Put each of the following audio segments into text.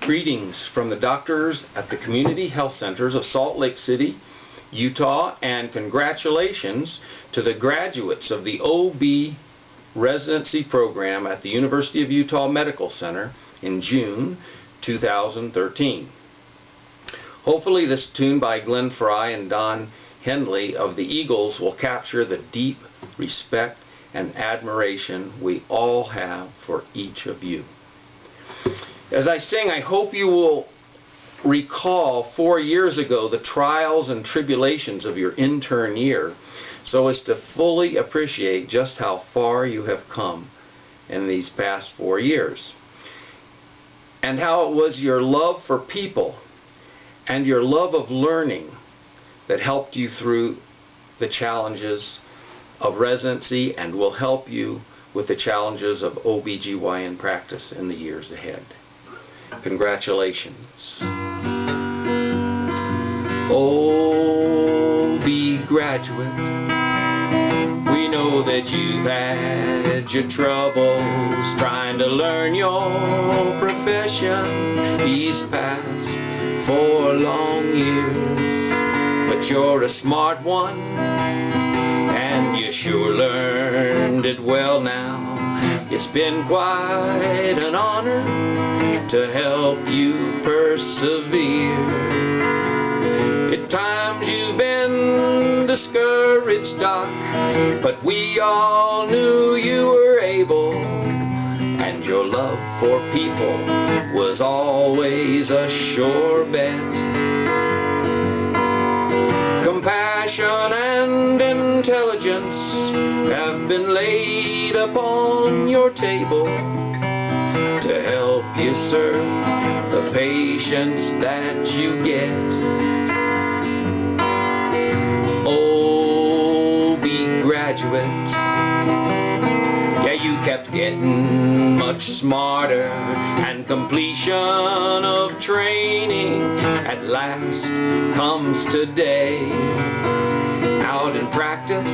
Greetings from the doctors at the Community Health Centers of Salt Lake City, Utah, and congratulations to the graduates of the OB residency program at the University of Utah Medical Center in June 2013. Hopefully this tune by Glenn Frey and Don Henley of the Eagles will capture the deep respect and admiration we all have for each of you. As I sing, I hope you will recall 4 years ago the trials and tribulations of your intern year, so as to fully appreciate just how far you have come in these past 4 years, and how it was your love for people and your love of learning that helped you through the challenges of residency and will help you with the challenges of OBGYN practice in the years ahead. Congratulations. OB graduate, we know that you've had your troubles trying to learn your profession these past 4 long years, but you're a smart one and you sure learned it well now. It's been quite an honor to help you persevere. At times you've been discouraged, Doc, but we all knew you were able, and your love for people was always a sure bet. Compassion and intelligence have been laid upon your table to help you serve the patients that you get. OB graduate, yeah, you kept getting much smarter, and completion of training at last comes today. Out in practice,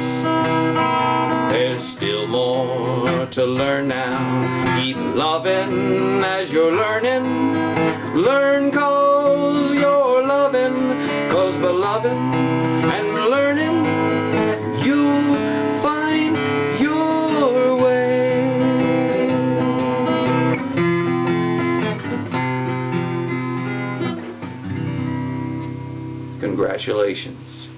there's still more to learn now. Keep loving as you're learning. Learn 'cause you're loving, 'cause by loving and learning, you'll find your way. Congratulations.